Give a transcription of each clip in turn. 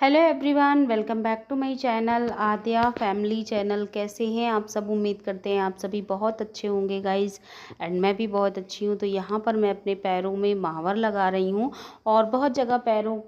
Hello everyone, welcome back to my channel Aadya family channel. कैसे हैं आप सब? उम्मीद करते हैं आप सभी बहुत अच्छे होंगे गाइस। एंड मैं भी बहुत अच्छी हूँ। तो यहाँ पर मैं अपने पैरों में महावर लगा रही हूँ। और बहुत जगह पैरों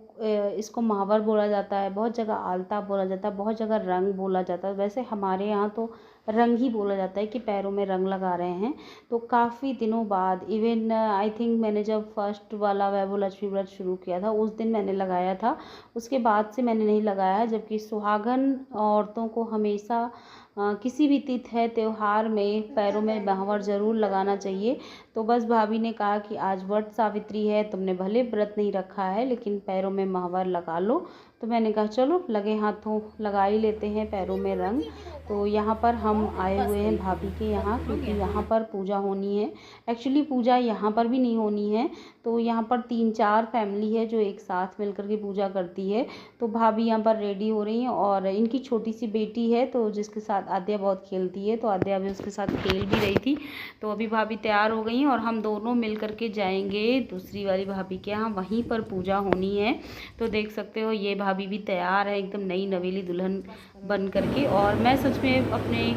इसको महावर बोला जाता है, बहुत जगह आलता बोला जाता है, बहुत जगह रंग बोला जाता है। वैसे हमारे यहाँ तो रंग ही बोला जाता है कि पैरों में रंग लगा रहे हैं। तो काफ़ी दिनों बाद इवन आई थिंक मैंने जब फर्स्ट वाला वैभव लक्ष्मी व्रत शुरू किया था उस दिन मैंने लगाया था। उसके बाद से मैंने नहीं लगाया है। जबकि सुहागन औरतों को हमेशा किसी भी तिथि है त्यौहार में पैरों में महावर ज़रूर लगाना चाहिए। तो बस भाभी ने कहा कि आज वट सावित्री है, तुमने भले व्रत नहीं रखा है लेकिन पैरों में महावर लगा लो। तो मैंने कहा चलो लगे हाथों लगा ही लेते हैं पैरों में रंग। तो यहाँ पर हम आए हुए हैं भाभी के यहाँ, क्योंकि यहाँ पर पूजा होनी है। एक्चुअली पूजा यहाँ पर भी नहीं होनी है। तो यहाँ पर 3-4 फैमिली है जो एक साथ मिलकर के पूजा करती है। तो भाभी यहाँ पर रेडी हो रही हैं और इनकी छोटी सी बेटी है तो जिसके साथ आद्या बहुत खेलती है, तो आद्या भी उसके साथ खेल भी रही थी। तो अभी भाभी तैयार हो गई हैं और हम दोनों मिल करके जाएंगे दूसरी वाली भाभी के यहाँ, वहीं पर पूजा होनी है। तो देख सकते हो ये भाभी भी तैयार है एकदम नई नवेली दुल्हन बन करके। और मैं सच में अपने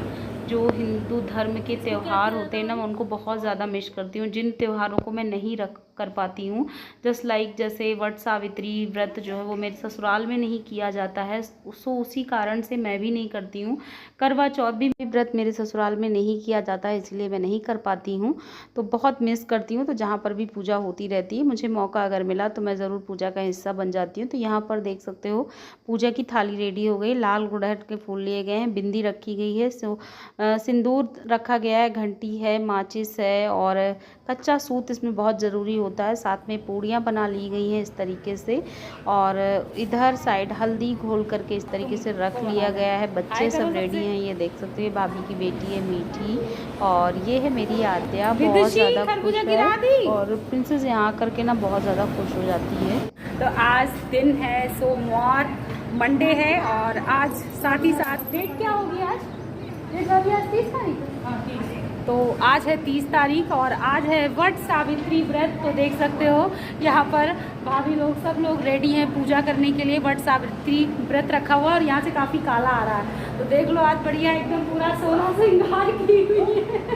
जो हिंदू धर्म के त्यौहार होते हैं ना, मैं उनको बहुत ज़्यादा मिस करती हूँ। जिन त्योहारों को मैं नहीं कर पाती हूँ, जस्ट लाइक जैसे वट सावित्री व्रत जो है वो मेरे ससुराल में नहीं किया जाता है, सो उसी कारण से मैं भी नहीं करती हूँ। करवा चौथ भी व्रत मेरे ससुराल में नहीं किया जाता है, इसलिए मैं नहीं कर पाती हूँ। तो बहुत मिस करती हूँ। तो जहाँ पर भी पूजा होती रहती है, मुझे मौका अगर मिला तो मैं ज़रूर पूजा का हिस्सा बन जाती हूँ। तो यहाँ पर देख सकते हो पूजा की थाली रेडी हो गई, लाल गुड़हल के फूल लिए गए हैं, बिंदी रखी गई है, सिंदूर रखा गया है, घंटी है, माचिस है और कच्चा सूत इसमें बहुत ज़रूरी होता है। साथ में पूड़ियाँ बना ली गई हैं इस तरीके से। और इधर साइड हल्दी घोल करके इस तरीके से रख लिया गया है। बच्चे सब रेडी हैं, ये देख सकते हैं। भाभी की बेटी है मीठी और ये है मेरी आद्या, बहुत ज़्यादा खुश है। और प्रिंसेस यहाँ आकर के ना बहुत ज़्यादा खुश हो जाती है। तो आज दिन है सोमवार, मंडे है और आज साथ ही साथ डेट क्या होगी आज? डेट होगी आज 30 तारीख। तो आज है 30 तारीख और आज है वट सावित्री व्रत। तो देख सकते हो यहाँ पर भाभी लोग सब लोग रेडी हैं पूजा करने के लिए। वट सावित्री व्रत रखा हुआ और यहाँ से काफ़ी काला आ रहा है। तो देख लो आज बढ़िया एकदम पूरा सोना श्रृंगार की हुई है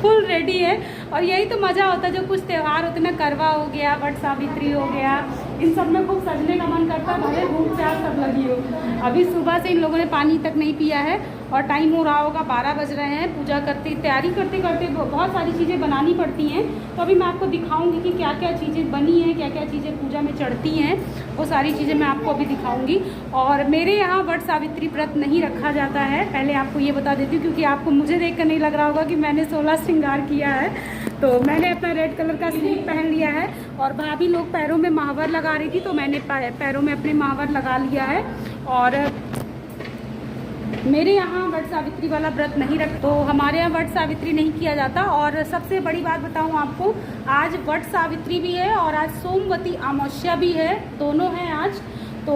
फुल रेडी है। और यही तो मज़ा होता है, जो कुछ त्यौहार होते हैं ना, करवा हो गया, वट सावित्री हो गया, इन सब में खूब सजने का मन करता है, भले धूप प्यास सब लगी हो। अभी सुबह से इन लोगों ने पानी तक नहीं पिया है और टाइम हो रहा होगा 12 बज रहे हैं। पूजा करते तैयारी करते करते बहुत सारी चीज़ें बनानी पड़ती हैं। तो अभी मैं आपको दिखाऊंगी कि क्या क्या चीज़ें बनी हैं, क्या क्या चीज़ें पूजा में चढ़ती हैं, वो सारी चीज़ें मैं आपको अभी दिखाऊंगी। और मेरे यहाँ वट सावित्री व्रत नहीं रखा जाता है, पहले आपको ये बता देती हूँ, क्योंकि आपको मुझे देख कर नहीं लग रहा होगा कि मैंने 16 श्रृंगार किया है। तो मैंने अपना रेड कलर का स्लीव पहन लिया है और भाभी लोग पैरों में महावर लगा रही थी तो मैंने पैरों में अपने महावर लगा लिया है। और मेरे यहाँ वट सावित्री वाला व्रत नहीं रख, तो हमारे यहाँ वट सावित्री नहीं किया जाता। और सबसे बड़ी बात बताऊँ आपको, आज वट सावित्री भी है और आज सोमवती अमावस्या भी है, दोनों हैं आज। तो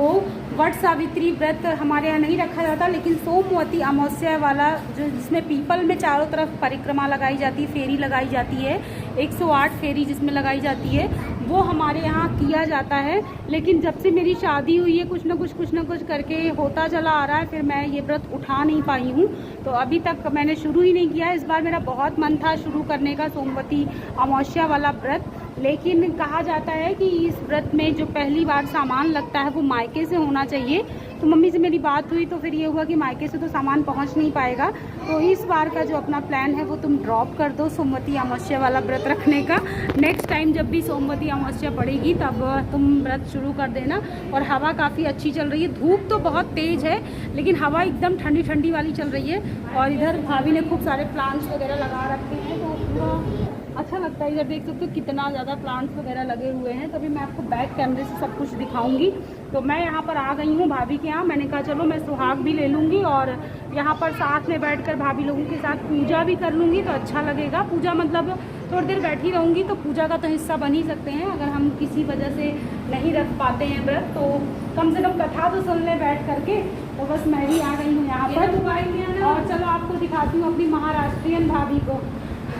वट सावित्री व्रत हमारे यहाँ नहीं रखा जाता, लेकिन सोमवती अमावस्या वाला जो जिसमें पीपल में चारों तरफ परिक्रमा लगाई जाती है, फेरी लगाई जाती है, 108 फेरी जिसमें लगाई जाती है, वो हमारे यहाँ किया जाता है। लेकिन जब से मेरी शादी हुई है कुछ ना कुछ करके होता चला आ रहा है, फिर मैं ये व्रत उठा नहीं पाई हूँ। तो अभी तक मैंने शुरू ही नहीं किया। इस बार मेरा बहुत मन था शुरू करने का सोमवती अमावस्या वाला व्रत, लेकिन कहा जाता है कि इस व्रत में जो पहली बार सामान लगता है वो मायके से होना चाहिए। तो मम्मी से मेरी बात हुई तो फिर ये हुआ कि मायके से तो सामान पहुंच नहीं पाएगा, तो इस बार का जो अपना प्लान है वो तुम ड्रॉप कर दो सोमवती अमावस्या वाला व्रत रखने का। नेक्स्ट टाइम जब भी सोमवती अमावस्या पड़ेगी तब तुम व्रत शुरू कर देना। और हवा काफ़ी अच्छी चल रही है, धूप तो बहुत तेज़ है लेकिन हवा एकदम ठंडी ठंडी वाली चल रही है। और इधर भाभी ने खूब सारे प्लांट्स वगैरह लगा रखे हैं, तो पूरा अच्छा लगता है। इधर देख सकते हो कितना ज़्यादा प्लांट्स वगैरह लगे हुए हैं। तभी मैं आपको बैक कैमरे से सब कुछ दिखाऊंगी। तो मैं यहाँ पर आ गई हूँ भाभी के यहाँ। मैंने कहा चलो मैं सुहाग भी ले लूँगी और यहाँ पर साथ में बैठकर भाभी लोगों के साथ पूजा भी कर लूँगी, तो अच्छा लगेगा। पूजा मतलब थोड़ी देर बैठी रहूँगी तो पूजा का तो हिस्सा बन ही सकते हैं। अगर हम किसी वजह से नहीं रख पाते हैं व्रत तो कम से कम कथा तो सुन लें बैठ करके। तो बस मैं भी आ गई हूँ यहाँ पर। और चलो आपको दिखाती हूँ अपनी महाराष्ट्रियन भाभी को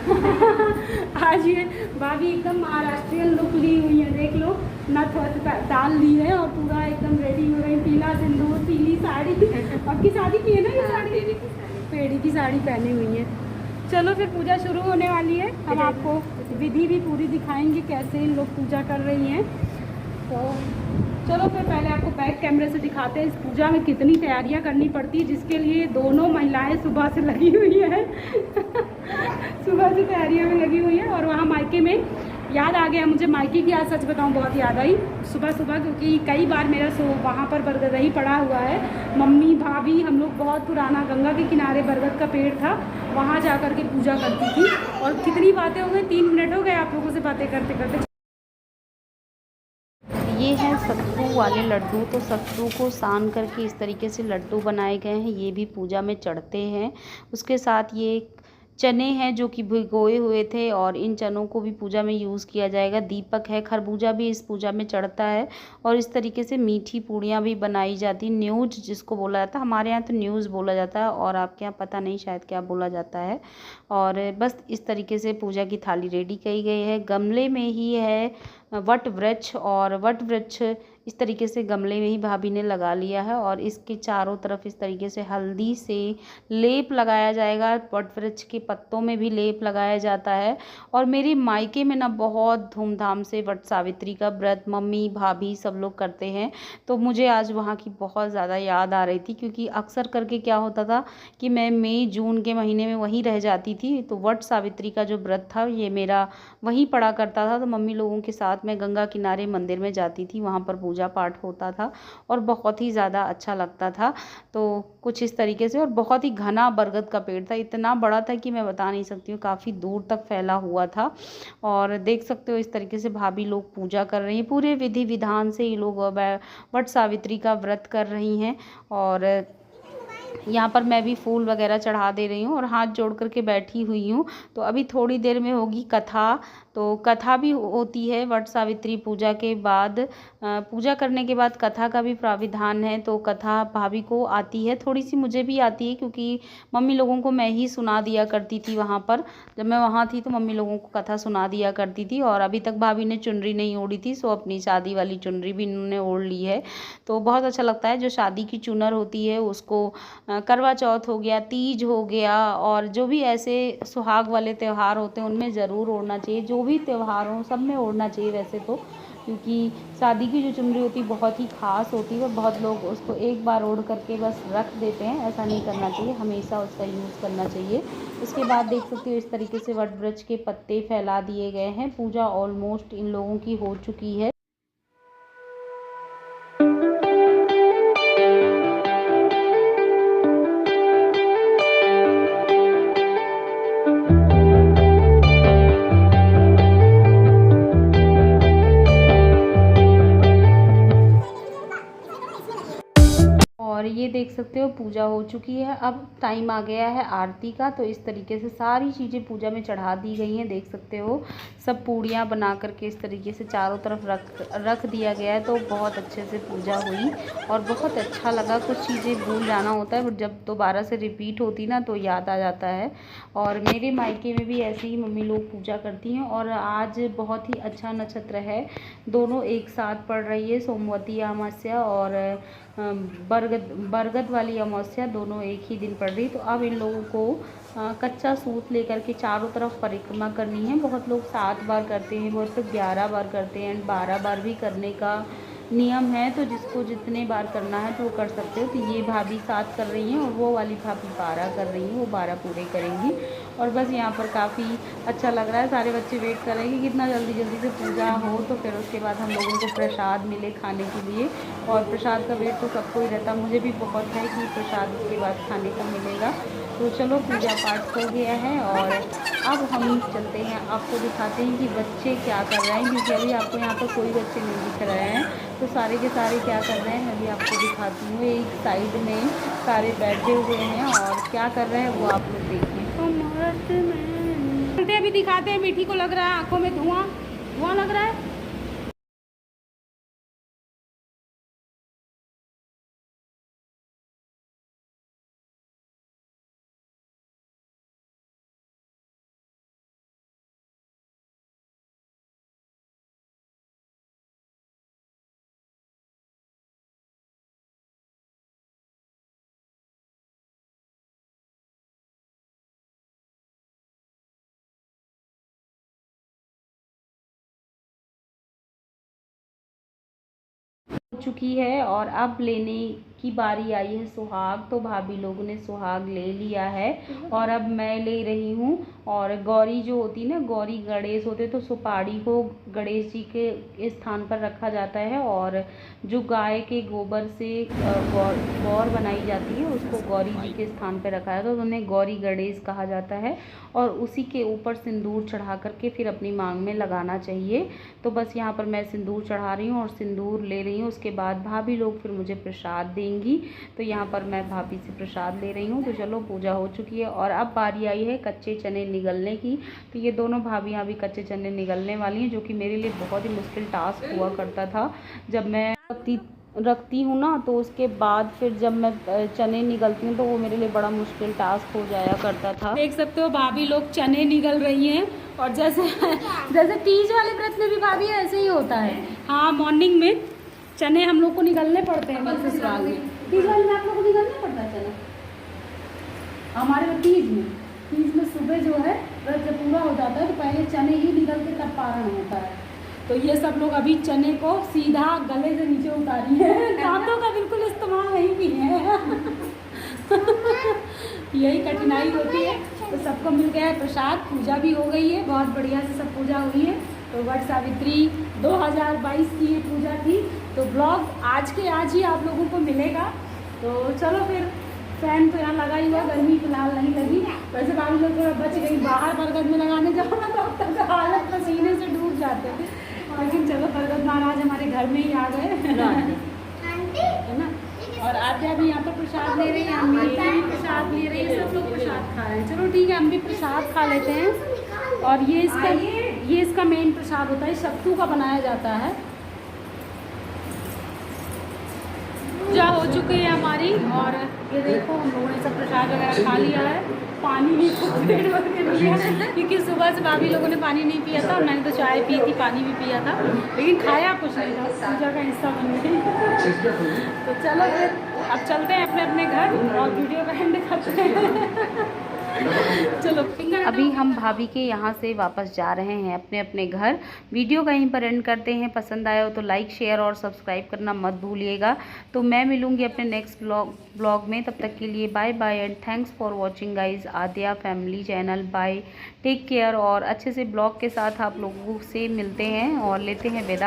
आज ये भाभी एकदम महाराष्ट्रियन लुक ली हुई है, देख लो, नथ वथ डाल ली है और पूरा एकदम रेडी हो रही साड़ी आपकी शादी की है ना ये साड़ी? पेड़ी की साड़ी पहनी हुई है। चलो फिर पूजा शुरू होने वाली है। हम आपको विधि भी पूरी दिखाएंगे कैसे इन लोग पूजा कर रही हैं। तो चलो फिर पहले आपको बैक कैमरे से दिखाते हैं इस पूजा में कितनी तैयारियां करनी पड़ती है, जिसके लिए दोनों महिलाएं सुबह से लगी हुई हैं सुबह से तैयारियों में लगी हुई हैं। और वहाँ मायके में याद आ गया मुझे, मायके की आज सच बताऊँ बहुत याद आई सुबह सुबह, क्योंकि कई बार मेरा वहाँ पर बरगद ही पड़ा हुआ है। मम्मी भाभी हम लोग बहुत पुराना गंगा के किनारे बरगद का पेड़ था, वहाँ जा कर के पूजा करती थी। और कितनी बातें हो गई, 3 मिनट हो गए आप लोगों से बातें करते करते। ये हैं सत्तू वाले लड्डू। तो सत्तू को सान करके इस तरीके से लड्डू बनाए गए हैं, ये भी पूजा में चढ़ते हैं। उसके साथ ये चने हैं जो कि भिगोए हुए थे, और इन चनों को भी पूजा में यूज़ किया जाएगा। दीपक है, खरबूजा भी इस पूजा में चढ़ता है। और इस तरीके से मीठी पूड़ियाँ भी बनाई जाती, न्यूज जिसको बोला जाता है, हमारे यहाँ तो न्यूज़ बोला जाता है, और आपके यहाँ पता नहीं शायद क्या बोला जाता है। और बस इस तरीके से पूजा की थाली रेडी की गई है। गमले में ही है वट वृक्ष, और वट वृक्ष इस तरीके से गमले में ही भाभी ने लगा लिया है, और इसके चारों तरफ इस तरीके से हल्दी से लेप लगाया जाएगा। वट वृक्ष के पत्तों में भी लेप लगाया जाता है। और मेरे मायके में ना बहुत धूमधाम से वट सावित्री का व्रत मम्मी भाभी सब लोग करते हैं। तो मुझे आज वहाँ की बहुत ज़्यादा याद आ रही थी, क्योंकि अक्सर करके क्या होता था कि मैं मई जून के महीने में वहीं रह जाती थी। तो वट सावित्री का जो व्रत था ये मेरा वहीं पड़ा करता था। तो मम्मी लोगों के साथ मैं गंगा किनारे मंदिर में जाती थी, वहाँ पर पूजा पाठ होता था और बहुत ही ज़्यादा अच्छा लगता था। तो कुछ इस तरीके से, और बहुत ही घना बरगद का पेड़ था, इतना बड़ा था कि मैं बता नहीं सकती हूँ, काफ़ी दूर तक फैला हुआ था। और देख सकते हो इस तरीके से भाभी लोग पूजा कर रही हैं, पूरे विधि विधान से ये लोग वट सावित्री का व्रत कर रही हैं। और यहाँ पर मैं भी फूल वगैरह चढ़ा दे रही हूँ और हाथ जोड़ करके बैठी हुई हूँ। तो अभी थोड़ी देर में होगी कथा। तो कथा भी होती है वट सावित्री पूजा के बाद। पूजा करने के बाद कथा का भी प्राविधान है। तो कथा भाभी को आती है, थोड़ी सी मुझे भी आती है, क्योंकि मम्मी लोगों को मैं ही सुना दिया करती थी वहाँ पर। जब मैं वहाँ थी तो मम्मी लोगों को कथा सुना दिया करती थी। और अभी तक भाभी ने चुनरी नहीं ओढ़ी थी, सो अपनी शादी वाली चुनरी भी इन्होंने ओढ़ ली है। तो बहुत अच्छा लगता है, जो शादी की चुनर होती है उसको करवा चौथ हो गया, तीज हो गया, और जो भी ऐसे सुहाग वाले त्यौहार होते हैं उनमें ज़रूर ओढ़ना चाहिए। जो भी त्यौहार हो सब में ओढ़ना चाहिए वैसे तो, क्योंकि शादी की जो चुनरी होती है बहुत ही ख़ास होती है, और बहुत लोग उसको एक बार ओढ़ करके बस रख देते हैं। ऐसा नहीं करना चाहिए, हमेशा उसका यूज़ करना चाहिए। उसके बाद देख सकते हो इस तरीके से वट वृक्ष के पत्ते फैला दिए गए हैं। पूजा ऑलमोस्ट इन लोगों की हो चुकी है। और ये देख सकते हो पूजा हो चुकी है। अब टाइम आ गया है आरती का। तो इस तरीके से सारी चीज़ें पूजा में चढ़ा दी गई हैं, देख सकते हो। सब पूड़ियाँ बना करके इस तरीके से चारों तरफ रख दिया गया है। तो बहुत अच्छे से पूजा हुई और बहुत अच्छा लगा। कुछ चीज़ें भूल जाना होता है, बट जब दोबारा से रिपीट होती ना तो याद आ जाता है। और मेरे मायके में भी ऐसे ही मम्मी लोग पूजा करती हैं। और आज बहुत ही अच्छा नक्षत्र है, दोनों एक साथ पड़ रही है, सोमवती अमावस्या और बरगद वाली अमावस्या, दोनों एक ही दिन पड़ रही। तो अब इन लोगों को कच्चा सूत लेकर के चारों तरफ परिक्रमा करनी है। बहुत लोग 7 बार करते हैं, बहुत लोग 11 बार करते हैं, 12 बार भी करने का नियम है। तो जिसको जितने बार करना है तो वो कर सकते हो। तो ये भाभी 7 कर रही हैं और वो वाली भाभी 12 कर रही हैं, वो 12 पूरे करेंगी। और बस यहाँ पर काफ़ी अच्छा लग रहा है, सारे बच्चे वेट कर रहे हैं कि कितना जल्दी जल्दी से पूजा हो, तो फिर उसके बाद हम लोगों को प्रसाद मिले खाने के लिए। और प्रसाद का वेट तो सबको ही रहता, मुझे भी बहुत है कि प्रसाद के बाद खाने को मिलेगा। तो चलो पूजा पाठ हो गया है और अब हम चलते हैं, आपको दिखाते हैं कि बच्चे क्या कर रहे हैं, क्योंकि अभी आपको यहाँ पर कोई बच्चे नहीं दिख रहे हैं। तो सारे के सारे क्या कर रहे हैं मैं भी आपको दिखाती हूँ। एक साइड में सारे बैठे हुए हैं और क्या कर रहे हैं वो आप लोग देखिए। चलते अभी दिखाते हैं। मीठी को लग रहा है आंखों में धुआं धुआं लग रहा है। चुकी है और अब लेने की बारी आई है सुहाग। तो भाभी लोगों ने सुहाग ले लिया है और अब मैं ले रही हूँ। और गौरी जो होती ना, गौरी गणेश होते, तो सुपारी को गणेश जी के स्थान पर रखा जाता है और जो गाय के गोबर से गौर बनाई जाती है उसको गौरी जी के स्थान पर रखा है, तो उन्हें गौरी गणेश कहा जाता है। और उसी के ऊपर सिंदूर चढ़ा करके फिर अपनी मांग में लगाना चाहिए। तो बस यहाँ पर मैं सिंदूर चढ़ा रही हूँ और सिंदूर ले रही हूँ। उसके बाद भाभी लोग फिर मुझे प्रसाद देंगी। तो यहाँ पर मैं भाभी से प्रसाद ले रही हूँ। तो चलो, पूजा हो चुकी है और अब बारी आई है कच्चे चने निगलने की। तो ये दोनों भाभियाँ भी कच्चे चने निगलने वाली हैं, जो कि मेरे लिए बहुत ही मुश्किल टास्क हुआ करता था। जब मैं रखती हूँ ना, तो उसके बाद फिर जब मैं चने निगलती हूँ तो वो मेरे लिए बड़ा मुश्किल टास्क हो जाया करता था। देख सकते हो भाभी लोग चने निगल रही हैं। और जैसे तीज वाले व्रत में भी भाभी ऐसे ही होता है। हाँ, मॉर्निंग में चने हम लोग को निगलने पड़ते हैं। ससुराल में तीज वाले में आप लोग को निगलना पड़ता है चना। हमारे में तीज में सुबह जो है व्रत जब पूरा हो जाता है तो पहले चने ही निगल के तब पारण होता है। तो ये सब लोग अभी चने को सीधा गले से नीचे उतारी है, दांतों का बिल्कुल इस्तेमाल नहीं की है। यही कठिनाई होती है। तो सबको मिल गया है प्रसाद, पूजा भी हो गई है, बहुत बढ़िया से सब पूजा हुई है। तो वट सावित्री 2022 की ये पूजा थी। तो ब्लॉग आज ही आप लोगों को मिलेगा। तो चलो फिर, फैन तो यहाँ लगा ही हुआ, गर्मी फिलहाल नहीं लगी। वैसे भाभी लोग थोड़ा बच गई, बाहर बरगद में लगाने जाओ ना तो अब तक हालत पसीने से डूब जाते हैं। लेकिन चलो, बरगद महाराज हमारे घर में ही आ गए, है ना। और आद्या भी यहाँ पर प्रसाद ले रही है, हम भी प्रसाद ले रही है, सब लोग प्रसाद खा रहे हैं। चलो ठीक है, हम भी प्रसाद खा लेते हैं। और ये इसका मेन प्रसाद होता है, सत्तू का बनाया जाता है। पूजा हो चुकी है हमारी और ये देखो हम लोगों ने सब प्रसाद वगैरह खा लिया है। पानी भी पेट भर के लिया है, क्योंकि सुबह से भाभी लोगों ने पानी नहीं पिया था और मैंने तो चाय पी थी, पानी भी पिया था, लेकिन खाया कुछ नहीं था, पूजा का हिस्सा बन गई। तो चलो फिर अब चलते हैं अपने अपने घर और वीडियो का एंड करते हैं। चलो, अभी हम भाभी के यहाँ से वापस जा रहे हैं अपने अपने घर। वीडियो कहीं पर एंड करते हैं। पसंद आया हो तो लाइक, शेयर और सब्सक्राइब करना मत भूलिएगा। तो मैं मिलूँगी अपने नेक्स्ट ब्लॉग में। तब तक के लिए bye bye and thanks for watching guys Aadya family channel. Bye, take care. और अच्छे से ब्लॉग के साथ आप लोगों से मिलते हैं और लेते हैं विदा।